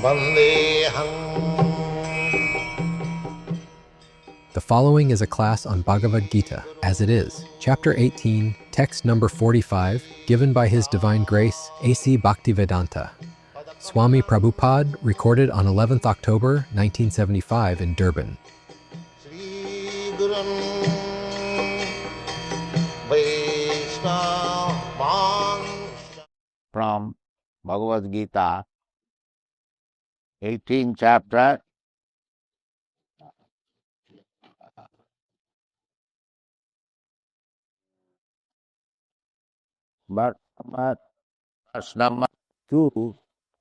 Vandeham. The following is a class on Bhagavad Gita, as it is, Chapter 18, text number 45, given by His Divine Grace, A.C. Bhaktivedanta. Swami Prabhupada, recorded on 11th October, 1975 in Durban. Sri Gurun Vaishnava. From Bhagavad Gita, 18th chapter, but verse number 2,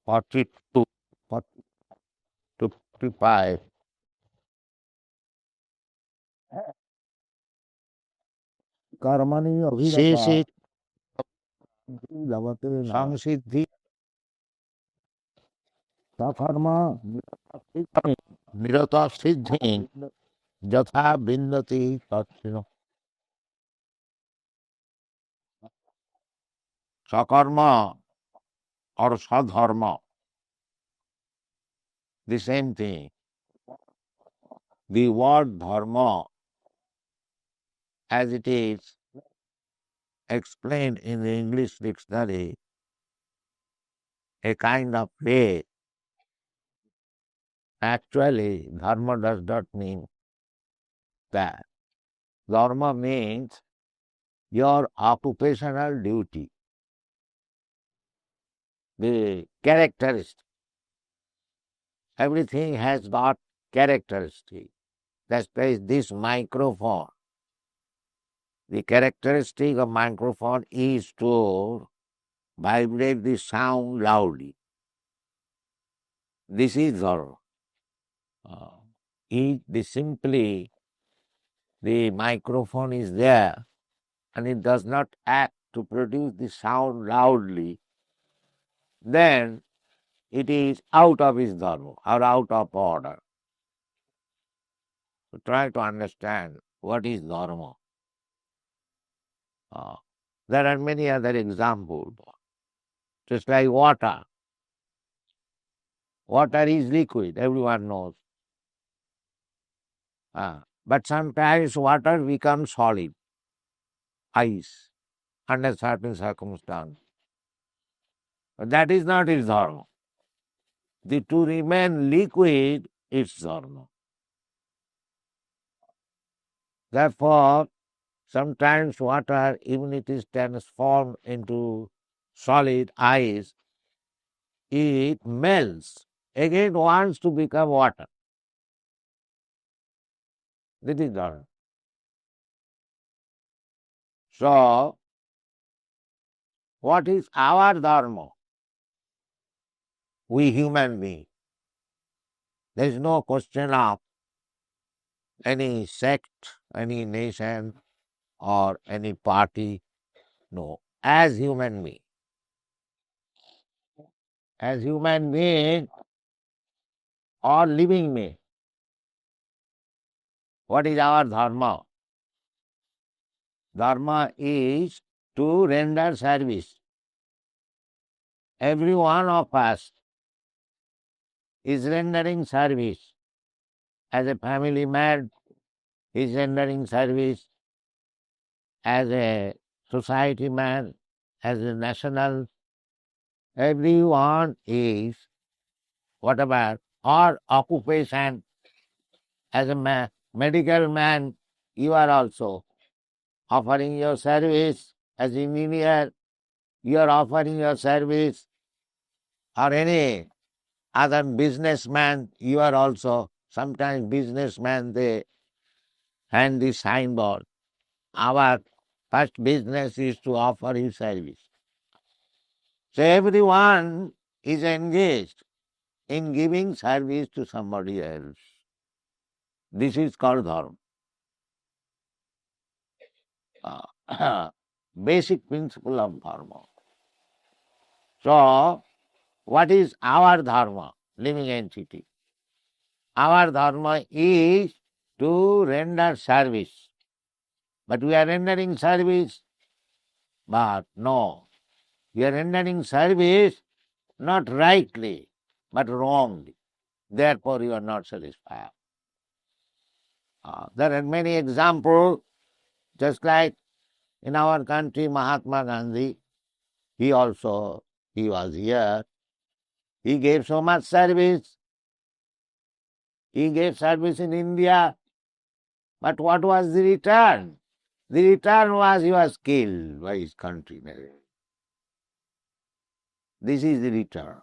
42, 55. Karmani Sheshit Samsiddhi Sakarma Nirata Siddhi Jatha Bindati Tatsino. Sakarma or Sadharma, the same thing. The word dharma, as it is explained in the English dictionary, a kind of faith. Actually, dharma does not mean that. Dharma means your occupational duty, the characteristic. Everything has got characteristic. That's why this microphone. The characteristic of microphone is to vibrate the sound loudly. This is dharma. Simply the microphone is there and it does not act to produce the sound loudly, then it is out of its dharma or out of order. So try to understand what is dharma. There are many other examples, just like water. Water is liquid, everyone knows. But sometimes water becomes solid, ice, under certain circumstances. But that is not its dharma. To remain liquid, it's dharma. Therefore, sometimes water, even it is transformed into solid ice, it melts, again wants to become water. That is dharma. So, what is our dharma? We human beings. There is no question of any sect, any nation, or any party. No. As human beings. As human beings or living beings. What is our dharma? Dharma is to render service. Every one of us is rendering service. As a family man is rendering service, as a society man, as a national, everyone is whatever, or occupation. As a medical man, you are also offering your service. As engineer, you are offering your service. Or any other businessman, you are also. Sometimes businessmen, they hand the signboard. Our first business is to offer you service. So everyone is engaged in giving service to somebody else. This is called dharma. Basic principle of dharma. So, what is our dharma, living entity? Our dharma is to render service. But we are rendering service, but no. We are rendering service not rightly. but wrongly. Therefore you are not satisfied. There are many examples, just like in our country, Mahatma Gandhi, he was here. He gave so much service. He gave service in India. But what was the return? The return was he was killed by his countrymen. This is the return.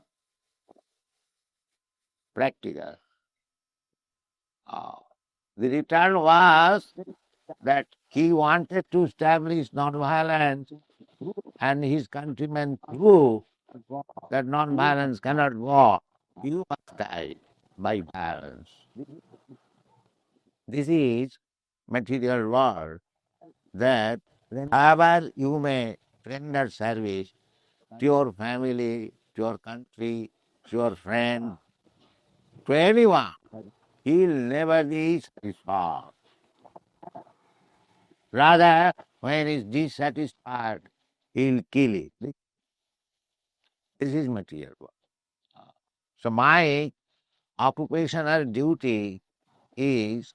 Practical. The return was that he wanted to establish non-violence, and his countrymen proved that non-violence cannot work. You must die by violence. This is material world, that however you may render service to your family, to your country, to your friend, to anyone, he'll never be satisfied. Rather, when he is dissatisfied, he'll kill it. This is material work. So my occupational duty is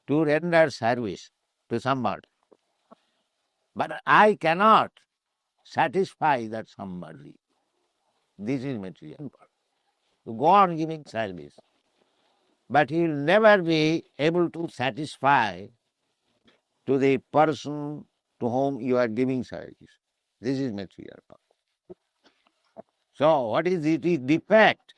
to render service to somebody. But I cannot satisfy that somebody. This is material work. To go on giving service. But he will never be able to satisfy to the person to whom you are giving service. This is material work. So what is the defect?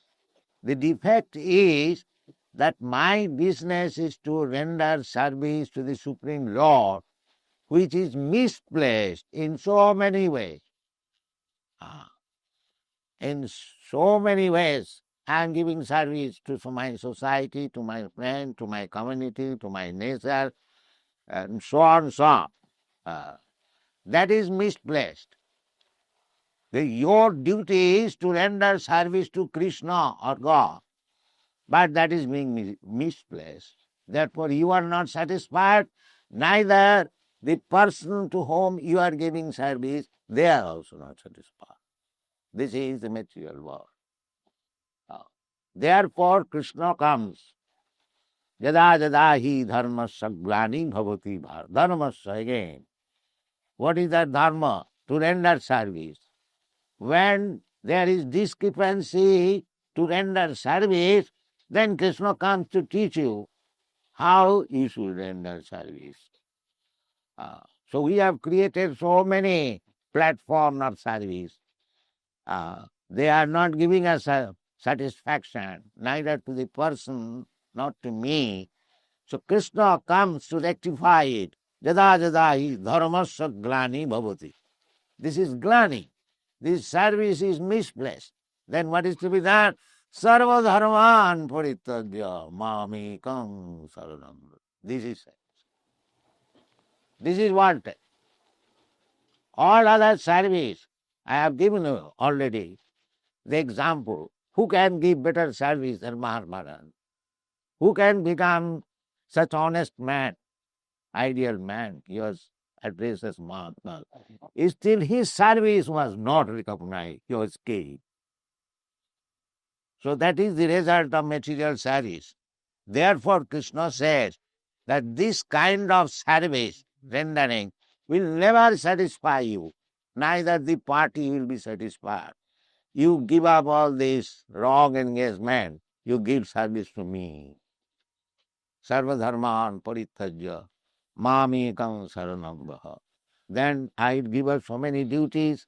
The defect is that my business is to render service to the Supreme Lord, which is misplaced in so many ways. In so many ways, I am giving service to my society, to my friend, to my community, to my nature, and so on and so on. That is misplaced. Your duty is to render service to Krishna or God, but that is being misplaced. Therefore, you are not satisfied, neither the person to whom you are giving service, they are also not satisfied. This is the material world. Therefore, Krishna comes. Yada yada hi dharmasya glani bhavati bhar. Dharmasya again. What is that dharma? To render service. When there is discrepancy to render service, then Krishna comes to teach you how you should render service. So we have created so many platforms of service. They are not giving us satisfaction, neither to the person, not to me. So Krishna comes to rectify it. Jada jada hi dharmasya glani bhavati. This is glani. This service is misplaced. Then what is to be done? Sarva dharman parityajya mamekam saranam. This is service. This is wanted. All other service, I have given you already the example. Who can give better service than Mahatma Gandhi? Who can become such honest man, ideal man? He was addressed as Mahatma. Still his service was not recognized. He was killed. So that is the result of material service. Therefore, Krishna says that this kind of service rendering will never satisfy you. Neither the party will be satisfied. You give up all this wrong engagement. You give service to me. Sarva dharman parityajya mamekam saranam vaha. Then I give up so many duties.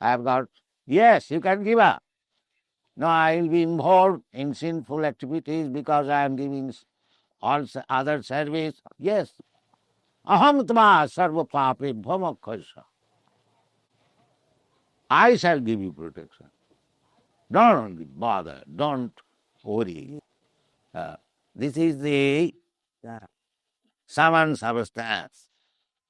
I have got, yes, you can give up. No, I will be involved in sinful activities because I am giving all other service. Yes. Aham tva sarva pape bhamakasya. I shall give you protection. Don't bother. Don't worry. This is the summon substance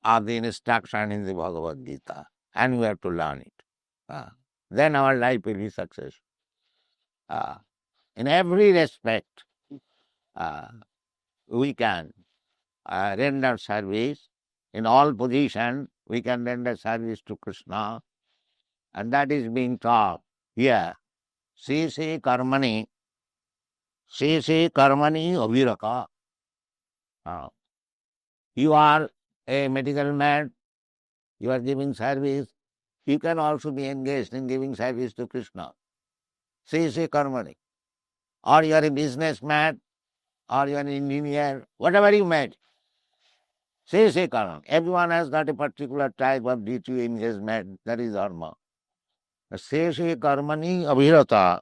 of the instruction in the Bhagavad Gita, and we have to learn it. Then our life will be successful. In every respect, we can render service. In all positions, we can render service to Krishna, and that is being taught here. See karmani se karmani abhiraka. You are a medical man, you are giving service, you can also be engaged in giving service to Krishna. Se karmani. Or you are a businessman, or you are an engineer, whatever you made. Se karmani. Everyone has got a particular type of duty engagement, that is dharma. Se karmani abhirata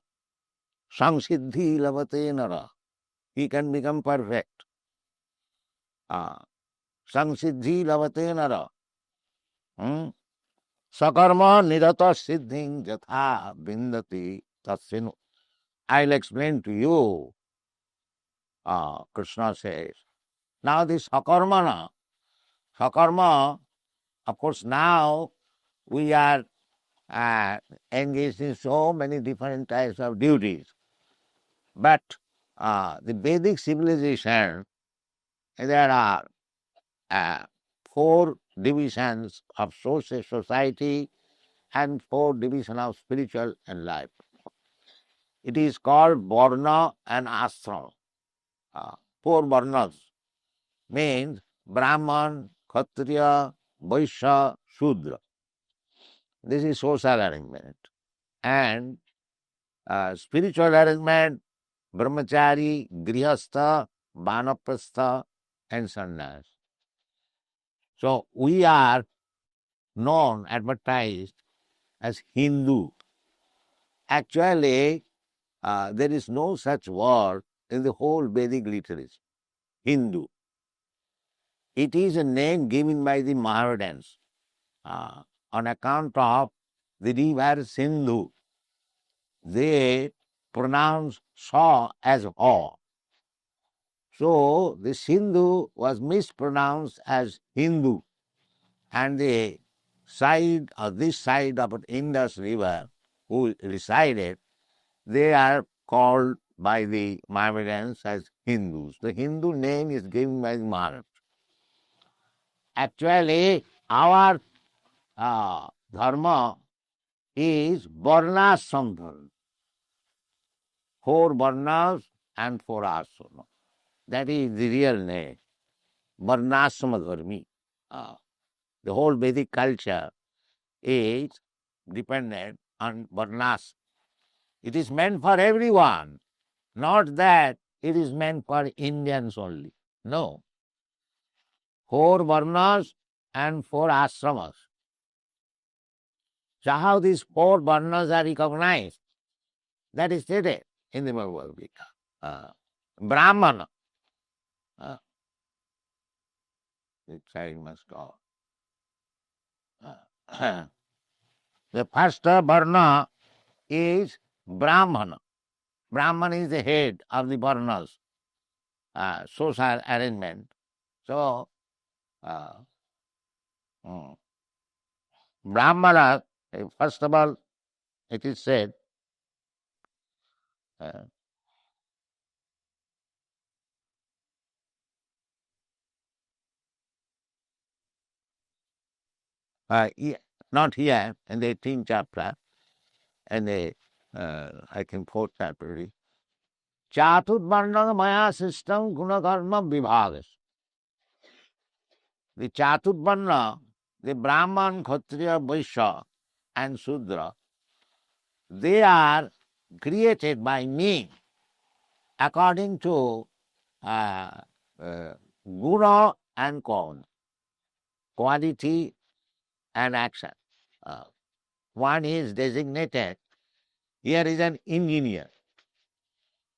samsiddhi lavate nara. He can become perfect. Samsiddhi lavate nara. Sakarma nirata siddhing jatha bindati tatsinu. I'll explain to you, Krishna says. Now this sakarma, of course now we are engaged in so many different types of duties. But the Vedic civilization, there are 4 divisions of social society and 4 divisions of spiritual and life. It is called Varna and Ashram. 4 Varnas means Brahman, Kshatriya, Vaishya, Shudra. This is social arrangement. And spiritual arrangement, Brahmachari, Grihastha, Vanaprastha and Sannyas. So we are known, advertised as Hindu. Actually, there is no such word in the whole Vedic literature, Hindu. It is a name given by the Mahavadans on account of the river Sindhu. They pronounce Sa as Ho. So the Sindhu was mispronounced as Hindu, and the side or this side of Indus River who resided, they are called by the Mohammedans as Hindus. The Hindu name is given by the Maharaj. Actually, our dharma is varnashram dharma. 4 varnas and 4 ashrama. That is the real name. Varnashrama dharmi. The whole Vedic culture is dependent on varnas. It is meant for everyone, not that it is meant for Indians only. No. 4 varnas and 4 ashramas. So how these 4 varnas are recognized? That is stated in the Bhagavad Gita. Brahmana. The child must go. The first varna is Brahmana. Brahman is the head of the varnas, social arrangement. So, Brahmana, first of all, it is said, not here, in the 18th chapter, and I can quote separately. Chaturvarna maya system gunakarma vibhagas. The Chaturvarna, the Brahman, Kshatriya, Vaishya and Shudra, they are created by me according to guna and karma, quality and action. One is designated, here is an engineer.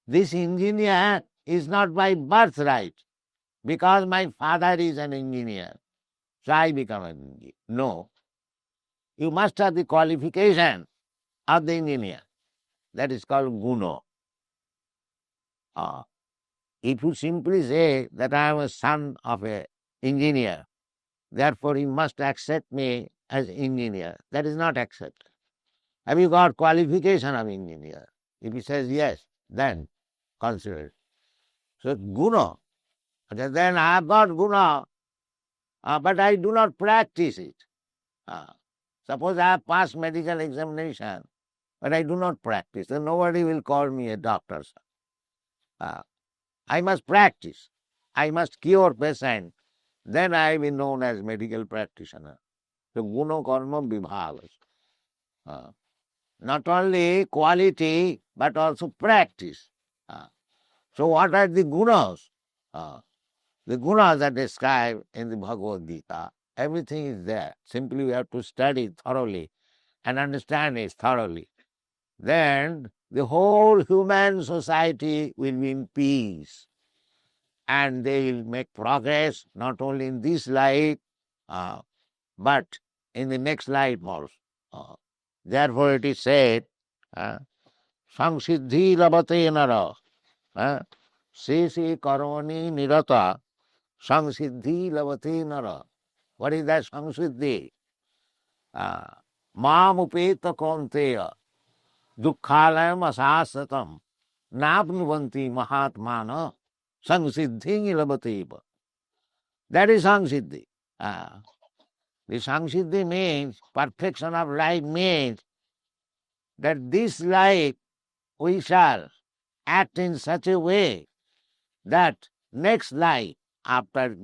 This engineer is not by birthright, because my father is an engineer, so I become an engineer. No. You must have the qualification of the engineer. That is called guna. If you simply say that I am a son of an engineer, therefore he must accept me as engineer, that is not accepted. Have you got qualification of engineer? If he says yes, then consider it. So guna. Then I have got guna, but I do not practice it. Suppose I have passed medical examination, but I do not practice, then nobody will call me a doctor. I must practice. I must cure patient. Then I will be known as medical practitioner. So guna karma vibhagas. Not only quality, but also practice. So what are the gunas? The gunas are described in the Bhagavad Gita. Everything is there. Simply we have to study thoroughly and understand it thoroughly. Then the whole human society will be in peace. And they will make progress not only in this life, but in the next life also. Therefore it is said, Samsiddhi labate nara, sesi karoni nirata, Samsiddhi labate nara. What is that samsiddhi? Mam upeta konteya, dukkhalayam asasatam, napnuvanti mahatmana, samsiddhi labate. That is samsiddhi. The samsiddhi means, perfection of life means that this life we shall act in such a way that next life, after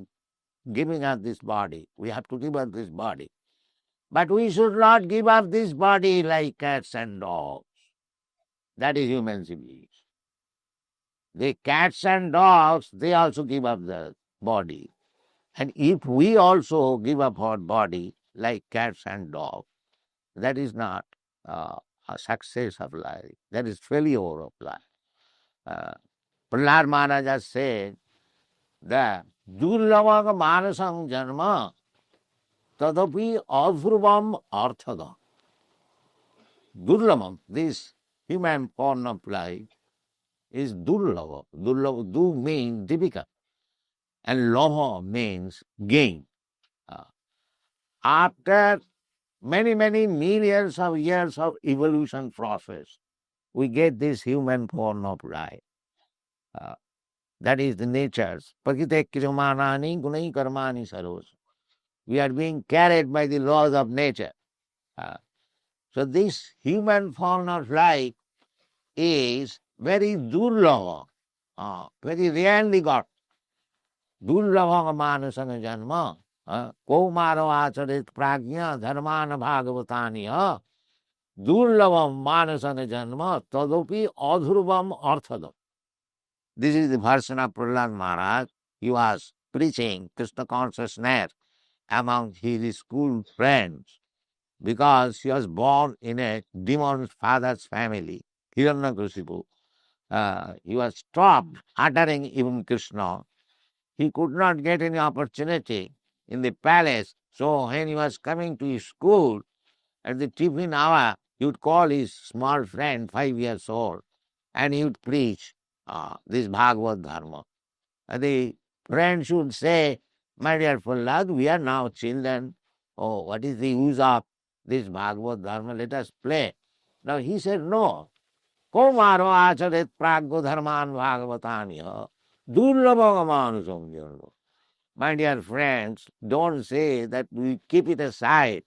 giving up this body, we have to give up this body. But we should not give up this body like cats and dogs. That is human civilization. The cats and dogs, they also give up the body. And if we also give up our body like cats and dogs, that is not a success of life. That is failure of life. Prahlad Maharaj has said that Durlavaga Manasam Janma Tadapi Adhruvam Arthada. Durlavam, this human form of life, is Durlava. Durlava, Du means difficult, and Lava means gain. After many, many millions of years of evolution process, we get this human form of life. That is the nature's. Prakite kriyamanani gunai karmani saros. We are being carried by the laws of nature. So this human form of life is very durlava, very rarely got. Durlava manasana janma. Kaumaro acharit prajna dharmana bhagavatani. Durlavam manasana janma tadopi adhurvam arthadam. This is the version of Prahlad Maharaj. He was preaching Krishna consciousness among his school friends because he was born in a demon's father's family, Hiranyakashipu. He was stopped uttering even Krishna. He could not get any opportunity in the palace. So when he was coming to his school, at the tiffin hour, he would call his small friend, 5 years old, and he would preach this Bhagavad dharma. And the friend should say, my dear Prahlad, we are now children. Oh, what is the use of this Bhagavad dharma? Let us play. Now he said, no. Komaro acharet praggo dharman bhagavatani durlabhagamanusam. My dear friends, don't say that we keep it aside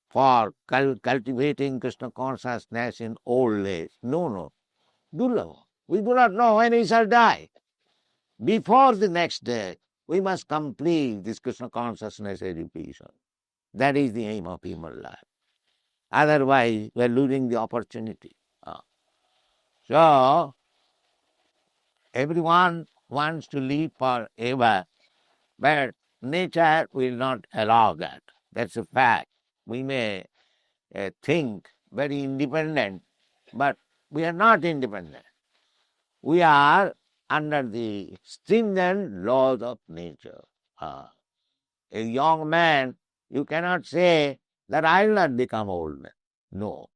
for cultivating Krishna consciousness in old age. No, no. Durlabha. We do not know when we shall die. Before the next day, we must complete this Krishna consciousness education. That is the aim of human life. Otherwise, we are losing the opportunity. So, everyone wants to live forever, but nature will not allow that. That's a fact. We may think very independent, but we are not independent. We are under the stringent laws of nature. A young man, you cannot say that I will not become old man. No,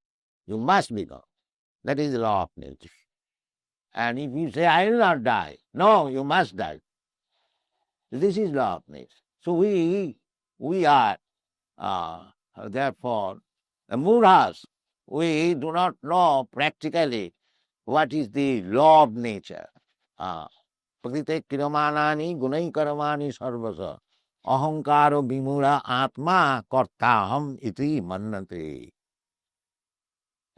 you must become. That is the law of nature. And if you say I will not die, no, you must die. This is law of nature. So we are therefore the murahas. We do not know practically what is the law of nature. Prakrite kriyamanani gunai karamani sarvasa ahankaro vimura atma kartaham iti mannate.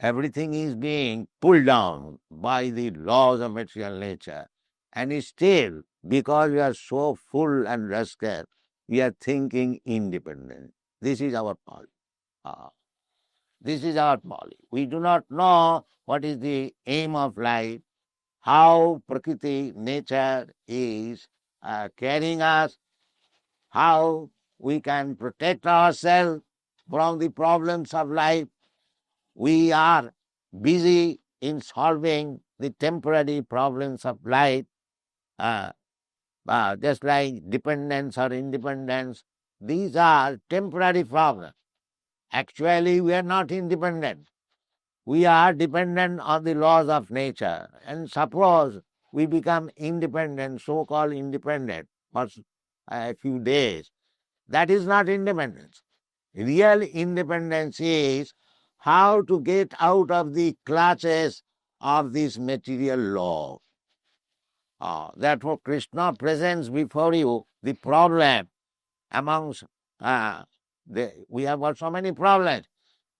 Everything is being pulled down by the laws of material nature. And still, because we are so full and rascal, we are thinking independent. This is our folly. This is our folly. We do not know what is the aim of life, how Prakriti, nature is carrying us, how we can protect ourselves from the problems of life. We are busy in solving the temporary problems of life, just like dependence or independence. These are temporary problems. Actually, we are not independent. We are dependent on the laws of nature. And suppose we become independent, so-called independent, for a few days, that is not independence. Real independence is how to get out of the clutches of this material law. Therefore, Krishna presents before you the problem amongst, we have got so many problems,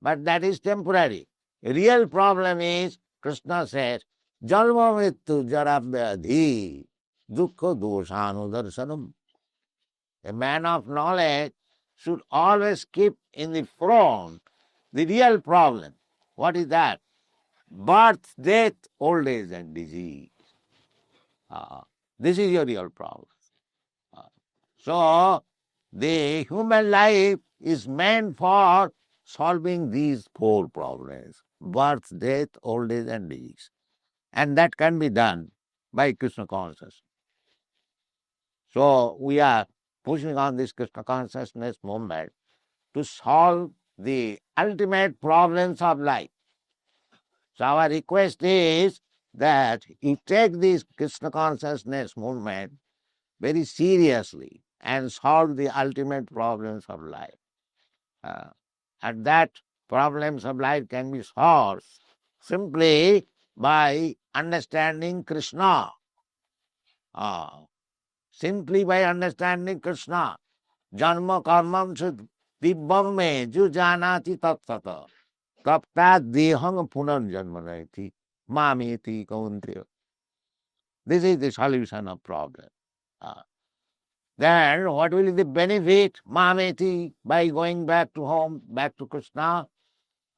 but that is temporary. Real problem is, Krishna says, Jalma Mrityu Jara Vyadhi Dukkha Doshanu Darsanam. A man of knowledge should always keep in the front the real problem. What is that? Birth, death, old age and disease. This is your real problem. So, the human life is meant for solving these four problems: birth, death, old age, and disease. And that can be done by Krishna consciousness. So, we are pushing on this Krishna consciousness movement to solve the ultimate problems of life. So, our request is that you take this Krishna consciousness movement very seriously and solve the ultimate problems of life. And that problems of life can be solved simply by understanding Krishna. Simply by understanding Krishna. Janma karmam dibbam me ju janati tat tata. Tapta deham punarjanmanati mameti kaunteya. This is the solution of problem. Then what will be the benefit, mameti, by going back to home, back to Krishna?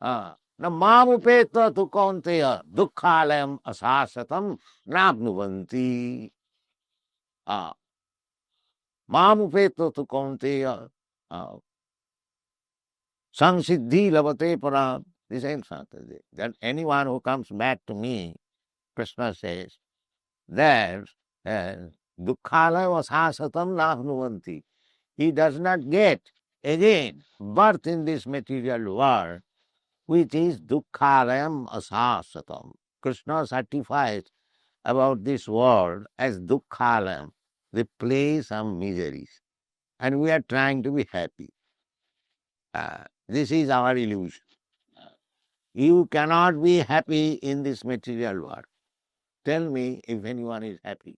Na mamupeta tu kaunteya dukkhalayam asasatam napnuvanti. Mamupeta tu kaunteya samsiddhi lavate param. This ain't something. That anyone who comes back to me, Krishna says, that dukkhalayam asasatam napnuvanti. He does not get again birth in this material world, which is dukkhalayam asasatam. Krishna certifies about this world as dukkhalayam, the place of miseries. And we are trying to be happy. This is our illusion. You cannot be happy in this material world. Tell me if anyone is happy.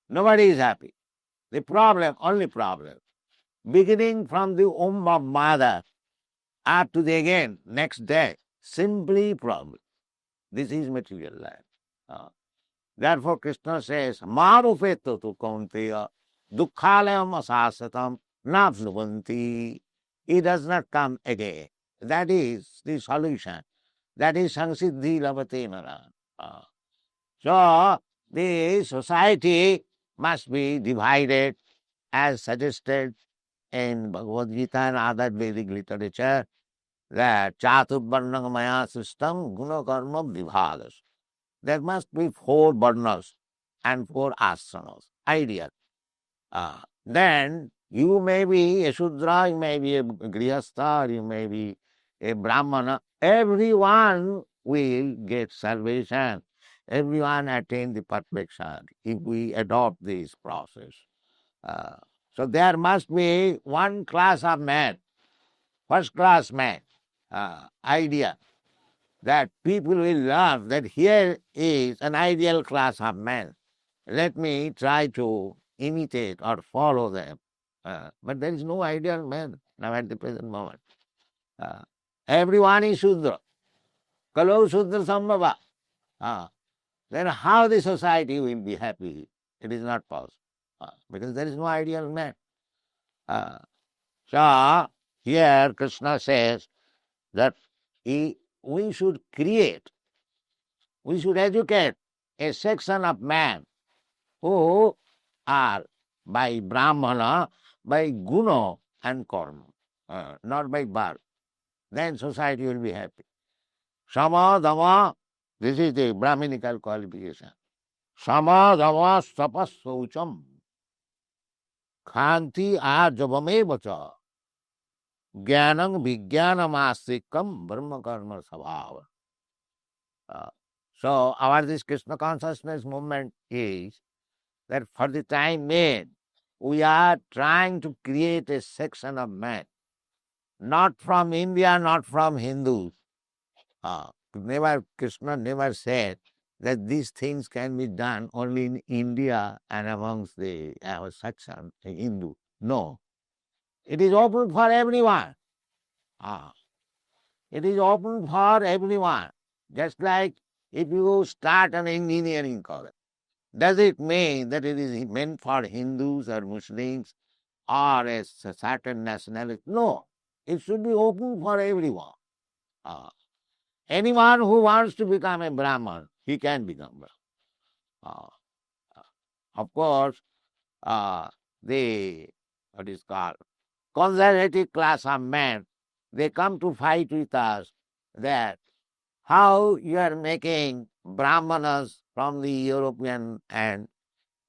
Nobody is happy. The problem, only problem, beginning from the womb of mother up to the again, next day, simply problem. This is material life. Therefore, Krishna says, Marupeta tu kaunteya dukkhalayam asasatam napnuvanti. He does not come again. That is the solution. That is samsiddhi lavate nara. So, the society must be divided as suggested in Bhagavad Gita and other Vedic literature, that Chaturvarnam maya system guna karma vibhagas. There must be 4 varnas and 4 ashramas. Ideal. Then you may be a Shudra, you may be a Grihastha, you may be a Brahmana. Everyone will get salvation. Everyone attain the perfection if we adopt this process. So there must be one class of man, first class man, idea, that people will learn that here is an ideal class of men. Let me try to imitate or follow them. But there is no ideal man now at the present moment. Everyone is Shudra. Kalau Shudra Sambhava. Then how the society will be happy? It is not possible. Because there is no ideal man. So here Krishna says that we should create, we should educate a section of man who are by Brahmana, by guna and karma, not by birth. Then society will be happy. Sama, dhamma, this is the Brahminical qualification. Sama, dhamma, stapa, saucham, khanti, ajavame cha, jnanam, vijnanam, astikam, brahma karma sabhava. So our this Krishna consciousness movement is that for the time being, we are trying to create a section of man, not from India, not from Hindus. Krishna never said that these things can be done only in India and amongst our section, the Hindu. No. It is open for everyone. It is open for everyone. Just like if you start an engineering college, does it mean that it is meant for Hindus or Muslims or a certain nationality? No. It should be open for everyone. Anyone who wants to become a Brahman, he can become Brahman. Of course, the what is called conservative class of men, they come to fight with us that how you are making Brahmanas from the European and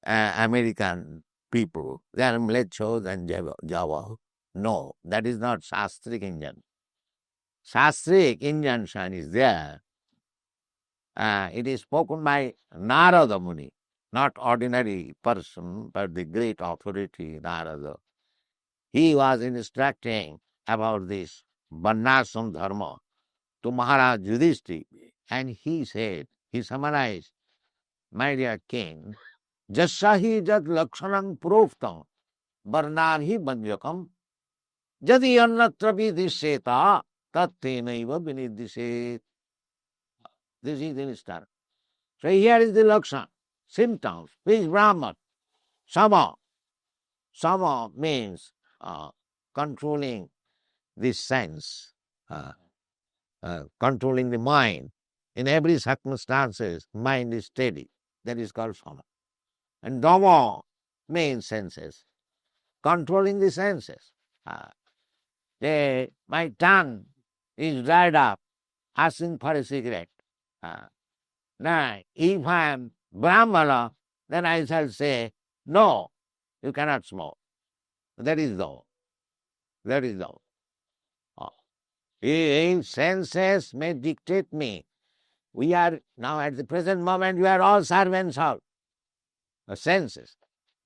American people. They are Mlechos and Java. No, that is not Shastric Indian. Shastric injunction is there. It is spoken by Narada Muni, not ordinary person, but the great authority Narada. He was instructing about this Varnashram dharma to Maharaj Yudhishthira, and he said, he summarized, my dear king, Jassahi jat lakshanam proftam varnarhi banjakam jadi annatra vidisheta tattenaiva vinidishet. This is the instruction. So here is the lakshan, symptoms. Which Brahman? Sama. Sama means controlling the sense, controlling the mind. In every circumstances, mind is steady. That is called sama. And dhamma means senses, controlling the senses. My tongue is dried up, asking for a cigarette. Now, if I am Brahmana, then I shall say, no, you cannot smoke. That is dhamma. That is dhamma. If senses may dictate me, we are now at the present moment, we are all servants of the senses.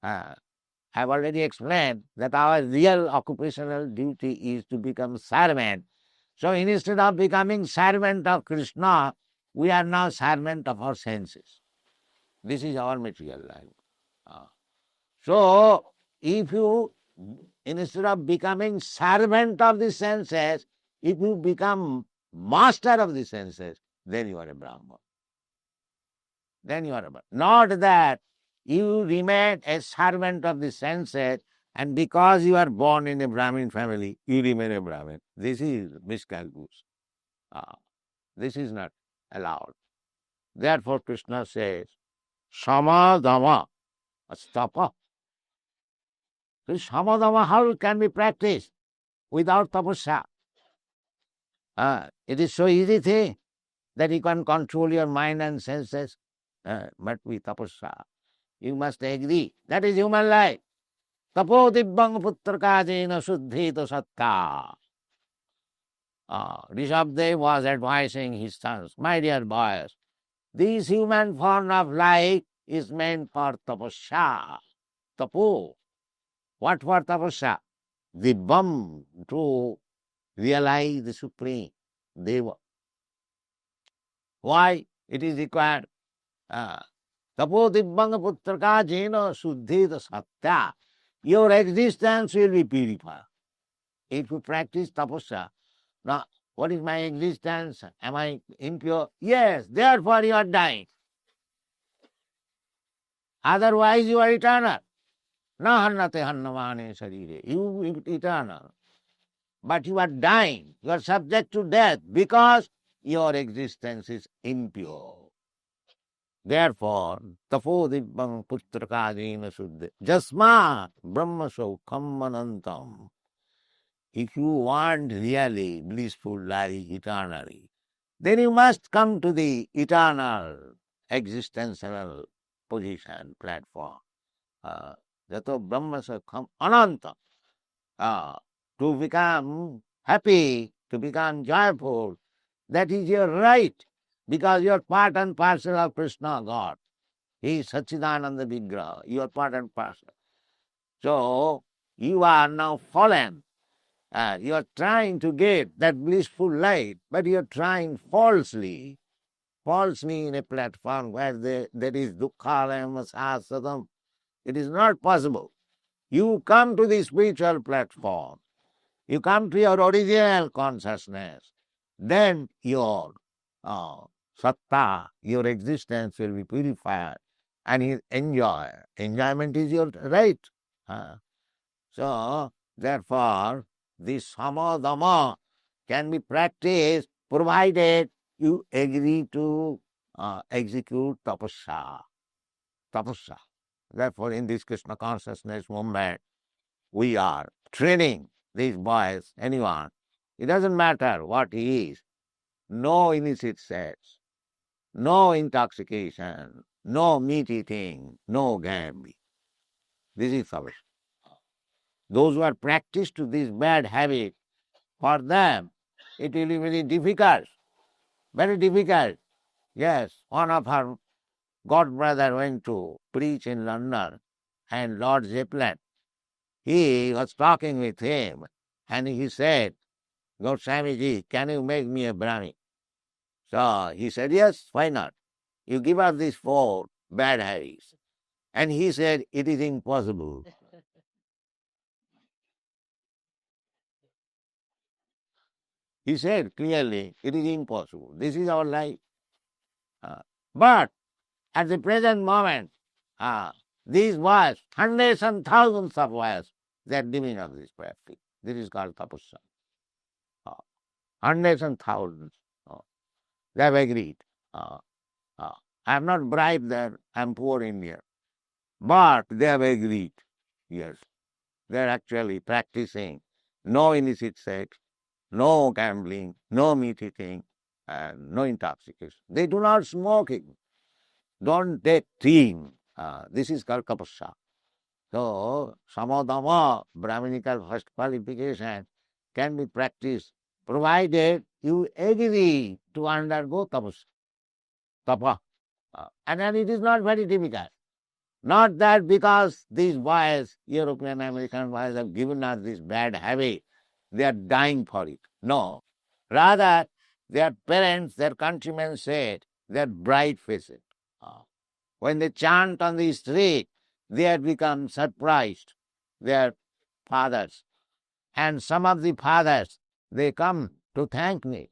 I have already explained that our real occupational duty is to become servant. So instead of becoming servant of Krishna, we are now servant of our senses. This is our material life. So if you, instead of becoming servant of the senses, if you become master of the senses, then you are a Brahman. Then you are a Brahman. Not that you remain a servant of the senses, and because you are born in a Brahmin family, you remain a Brahmin. This is miscalculation. This is not allowed. Therefore, Krishna says, Sama Dhamma Astapa. So Sama Dhamma, how it can be practiced without tapasya? It is so easy thing that you can control your mind and senses, but with tapasya, you must agree. That is human life. Tapo dibbang putrakajena suddhita satka. Rishabdev was advising his sons, my dear boys, this human form of life is meant for tapasya. Tapo. What for tapasya? Dibbam, to realize the Supreme Deva. Why it is required? Tapo dibbanga putraka jena suddhita satya. Your existence will be purified. If you practice tapasya, now what is my existence? Am I impure? Yes, therefore you are dying. Otherwise you are eternal. Na hannate hannamane sarire. You eternal. But you are dying. You are subject to death because your existence is impure. Therefore, tapo dibbam putrakadina suddhe. Jasmat brahma saukham anantam. If you want really blissful life eternally, then you must come to the eternal existential position, platform. Jato brahma sukham anantam. To become happy, to become joyful, that is your right, because you are part and parcel of Krishna, God. He is Satchidananda Vigraha. You are part and parcel. So, you are now fallen. You are trying to get that blissful light, but you are trying falsely in a platform where there is dukkhalayam sasadam. It is not possible. You come to the spiritual platform. You come to your original consciousness. Then your satta, your existence will be purified and you enjoy. Enjoyment is your right. So, therefore, this samadama can be practiced provided you agree to execute tapasya. Tapasya. Therefore, in this Krishna consciousness movement, we are training these boys, anyone. It doesn't matter what he is. No illicit sex, no intoxication, no meat eating, no gambling. This is our. Those who are practiced to this bad habit, for them, it will be very difficult. Very difficult. Yes, one of our god brother went to preach in London, and Lord Zeppelin, he was talking with him, and he said, Goswamiji, can you make me a Brahmin? So he said, yes, why not? You give up these four bad habits. And he said, it is impossible. He said clearly, it is impossible. This is our life. But at the present moment, these boys, hundreds and thousands of boys, they are living of this practice. This is called tapasya. Hundreds and thousands. They have agreed. I have not bribed them, I am poor Indian. But they have agreed. Yes. They are actually practicing no illicit sex, no gambling, no meat eating, and no intoxication. They do not smoking. Don't take tea. This is called tapasya. So, samadama, Brahminical first qualification, can be practiced provided you agree to undergo tapasya. Tapa. And then it is not very difficult. Not that because these boys, European, American boys, have given us this bad habit, they are dying for it. No. Rather, their parents, their countrymen said, they are bright faced. When they chant on the street, they have become surprised, their fathers. And some of the fathers, they come to thank me.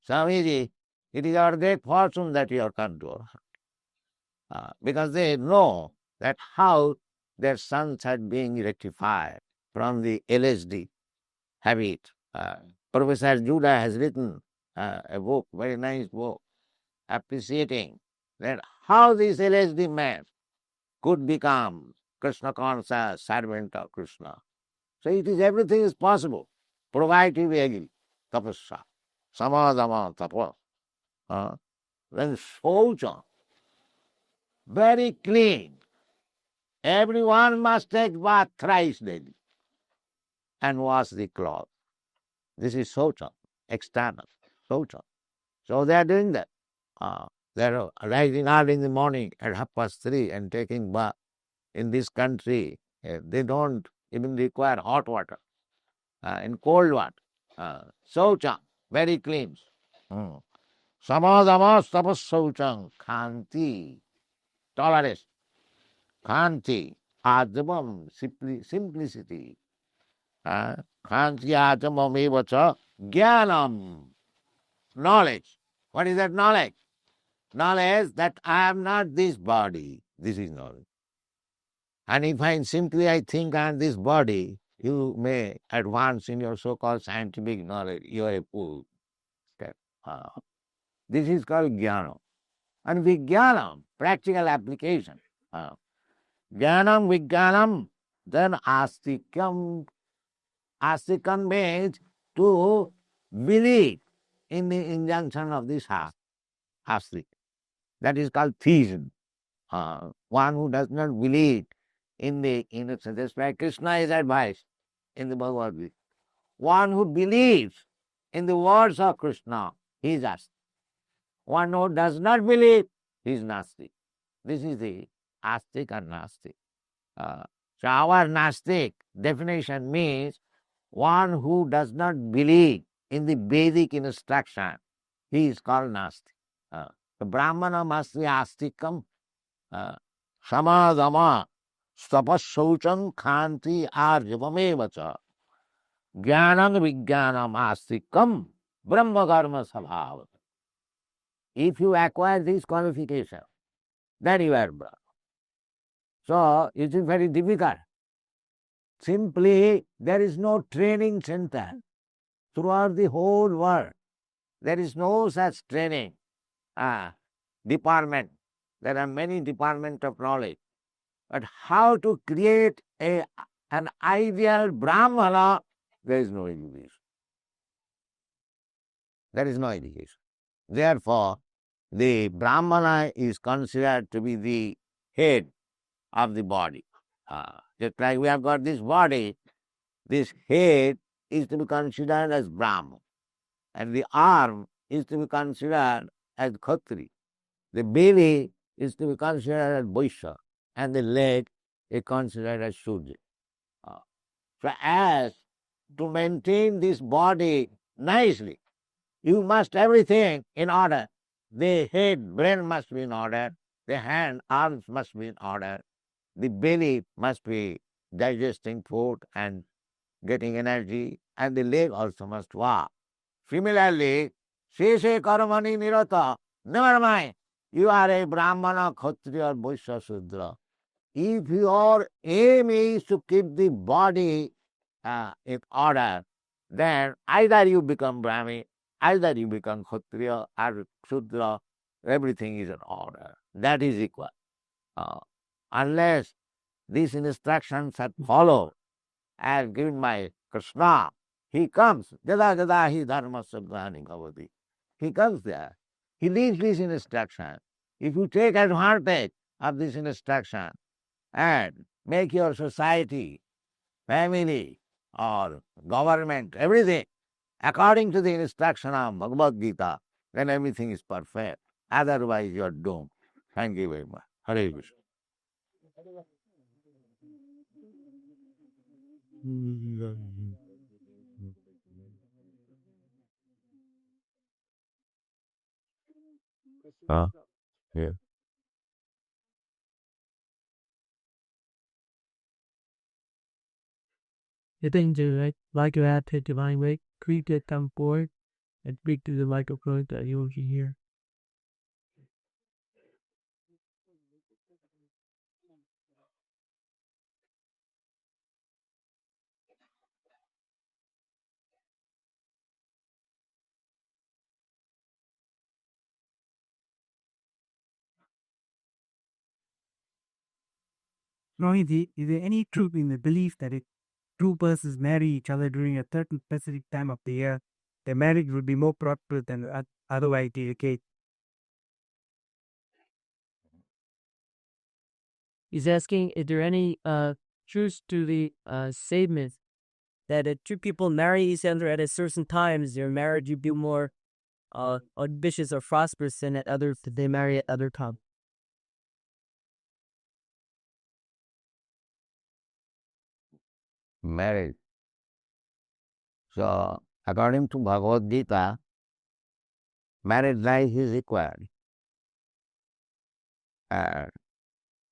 Swamiji, it is our great fortune that you have come to our heart. Because they know that how their sons had been rectified from the LSD habit. Professor Judah has written a book, very nice book, appreciating that how this LSD man could become Krishna conscious servant of Krishna. So it is everything is possible, provided we agree. Tapasya. Samadama tapa. Then shoucha. Very clean. Everyone must take bath thrice daily and wash the cloth. This is shoucha, external shoucha. So they are doing that. They are rising early in the morning at 3:30 and taking bath. In this country, they don't even require hot water. In cold water. Shoucha, very clean. Samadama tapas shoucham, khanti, tolerance, khanti, adamam, simplicity. Khanti adamam evacha, jnanam, knowledge. What is that knowledge? Knowledge that I am not this body. This is knowledge. And if I think on this body, you may advance in your so-called scientific knowledge. You are a fool. Okay. This is called jnana. And vijnanam, practical application. Jnanam, vijnanam, then astikam. Astikam means to believe in the injunction of this heart. Astik. That is called theism. One who does not believe in the innocence. That's why Krishna is advised in the Bhagavad. One who believes in the words of Krishna, he is Astik. One who does not believe, he is Nastik. This is the Astik and Nastik. So our Nastik definition means one who does not believe in the Vedic instruction. He is called Nastik. The Brahmana masti astikam samadama tapasya khanti arjavamevacha jnanam vijnanam astikam brahma karma sabhavat. If you acquire these qualifications, then you are Brahma. So it is very difficult. Simply, there is no training center throughout the whole world. There is no such training department. There are many departments of knowledge. But how to create an ideal Brahmana, there is no education. There is no education. Therefore, the Brahmana is considered to be the head of the body. Just like we have got this body, this head is to be considered as Brahma, and the arm is to be considered as Khatri. The belly is to be considered as Vaishya, and the leg is considered as Shudra. So as to maintain this body nicely, you must everything in order. The head, brain must be in order. The hand, arms must be in order. The belly must be digesting food and getting energy, and the leg also must walk. Similarly, Sheshe Karmani Nirata, never mind, you are a Brahmana, Kshatriya, or Vaishya, Shudra. If your aim is to keep the body in order, then either you become Brahmin, either you become Kshatriya or Shudra, everything is in order. That is equal. Unless these instructions are followed as given by Krishna, he comes. Jada jada hi dharma sabdhani bhavati. He comes there. He leaves this instruction. If you take advantage of this instruction and make your society, family, or government, everything according to the instruction of Bhagavad Gita, then everything is perfect. Otherwise, you are doomed. Thank you very much. Hare Krishna. Yeah. You think to like you add to divine way, creep that come forward and speak to the microphone that you can hear. Rohit, is there any truth in the belief that if two persons marry each other during a certain specific time of the year, their marriage would be more prosperous than otherwise the case? He's asking, is there any truth to the statement that if two people marry each other at a certain times, their marriage would be more ambitious or prosperous than at others that they marry at other times? Marriage. So, according to Bhagavad Gita, marriage life is required.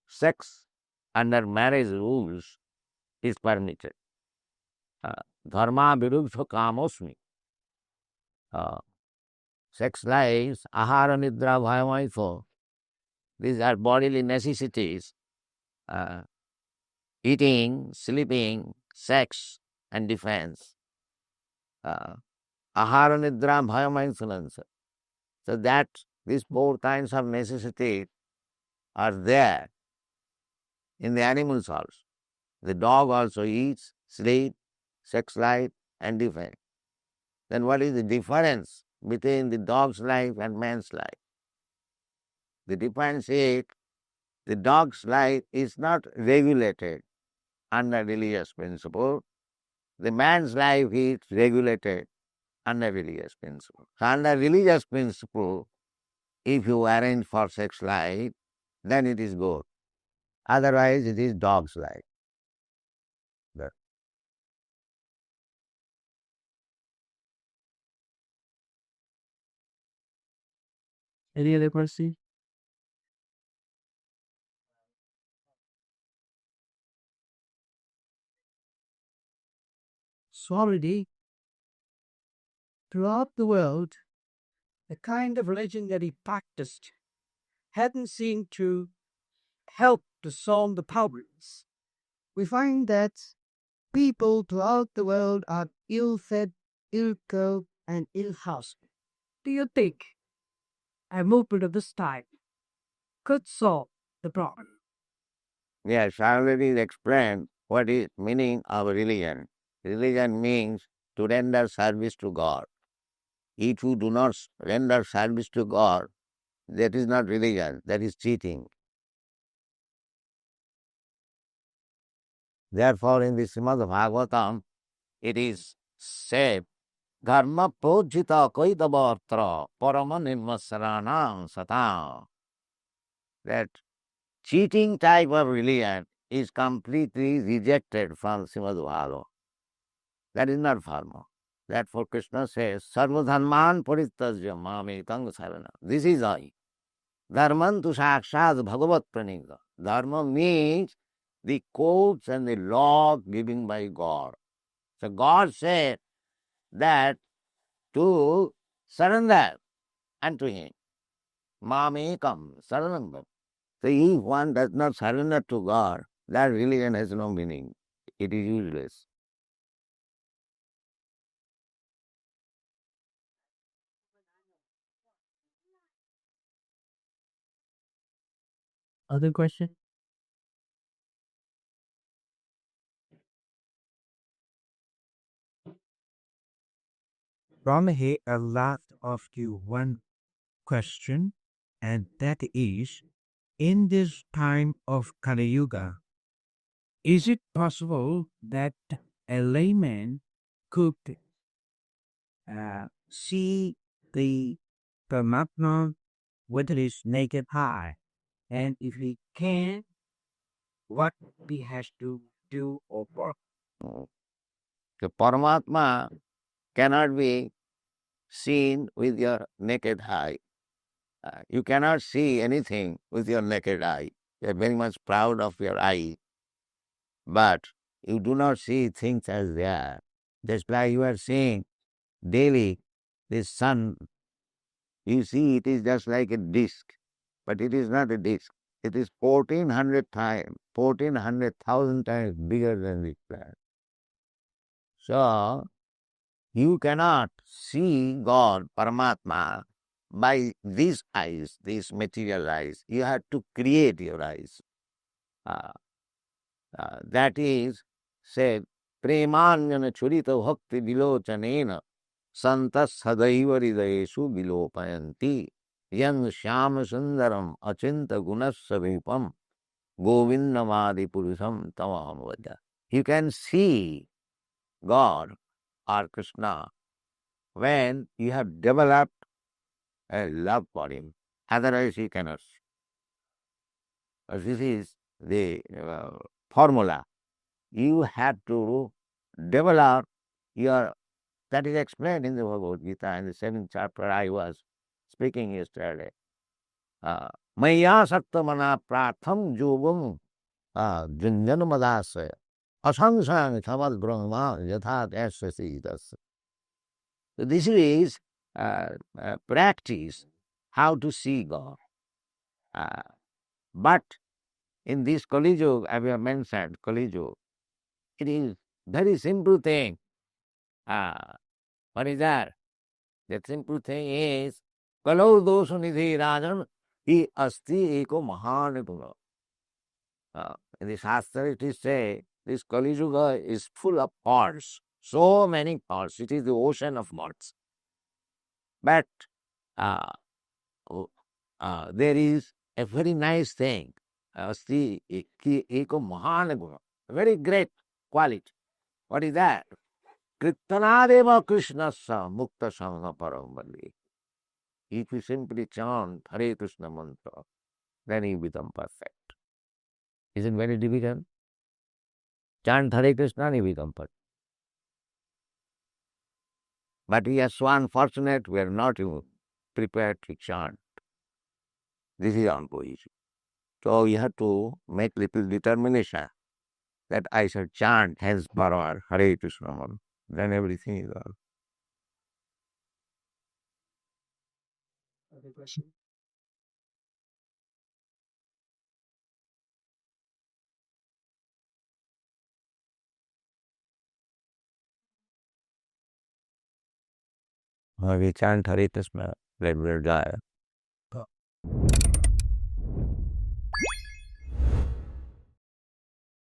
Sex under marriage rules is permitted. Dharma virubha kamosmi. Sex lives, ahara nidra bhayamaitho. These are bodily necessities. eating, sleeping, sex, and defense. Ahara, nidra, bhaya, mindfulness. So that these four kinds of necessity are there in the animals also. The dog also eats, sleeps, sex life, and defense. Then what is the difference between the dog's life and man's life? The difference is the dog's life is not regulated under religious principle. The man's life is regulated under religious principle. So under religious principle, if you arrange for sex life, then it is good. Otherwise, it is dog's life. Any other question? Swamiji, throughout the world, the kind of religion that he practiced hadn't seemed to help to solve the problems. We find that people throughout the world are ill-fed, ill-clothed, and ill-housed. Do you think a movement of this type could solve the problem? Yes, I already explained what is meaning of religion. Religion means to render service to God. If you do not render service to God, that is not religion, that is cheating. Therefore, in the Srimad Bhagavatam, it is said, dharma pojita kaitavatra parama nirmasaranam satam. That cheating type of religion is completely rejected from Srimad Bhagavatam. That is not dharma. Therefore, Krishna says, sarva dharman parityajya mamekam sarana. This is I. Dharman tu sakshat bhagavat pranita. Dharma means the codes and the law given by God. So God said that to surrender unto Him. Mamekam saranam. So if one does not surrender to God, that religion has no meaning. It is useless. Other question? Brahmahe, I'd like to ask you one question, and that is, in this time of Kali Yuga, is it possible that a layman could see the Paramatma with his naked eye? And if he can, what he has to do or work? The Paramatma cannot be seen with your naked eye. You cannot see anything with your naked eye. You are very much proud of your eye, but you do not see things as they are. Just like you are seeing daily this sun, you see it is just like a disc, but it is not a disc. It is 1400 times, 1400,000 times bigger than this planet. So, you cannot see God, Paramatma, by these eyes, these material eyes. You have to create your eyes. That is said, Premanyana churita bhakti vilochanena santas sadaiva hridayeshu vilopayanti yan shyama sundaram achinta gunasavipam govindamadi purusham tamaham vaja. You can see God or Krishna when you have developed a love for Him. Otherwise, you cannot. This is the formula. You have to develop your, that is explained in the Bhagavad Gita in the 7th chapter I was speaking yesterday. Maya sattamana pratham jubam junjanamadasya asangsang tamal brahma yathat asasidas. So this is practice how to see God. But In this Kali Yuga, as we have mentioned, Kali Yuga, it is very simple thing. What is that? The simple thing is, Kalau dosu nidhi rajan, hi asti eko mahan guna. In the Shastra it is said, this Kali Yuga is full of faults, so many faults. It is the ocean of faults. But there is a very nice thing. Asti eko mahan guna. Very great quality. What is that? Kirtanadeva krishnasa mukta samana paramali. If you simply chant Hare Krishna mantra, then you become perfect. Isn't very difficult? Chant Hare Krishna and you become perfect. But we are so unfortunate, we are not even prepared to chant. This is unpoetic. So you have to make little determination that I shall chant henceforward Hare Krishna mantra. Then everything is all. Other question? We chant Hare Krishna, let me die.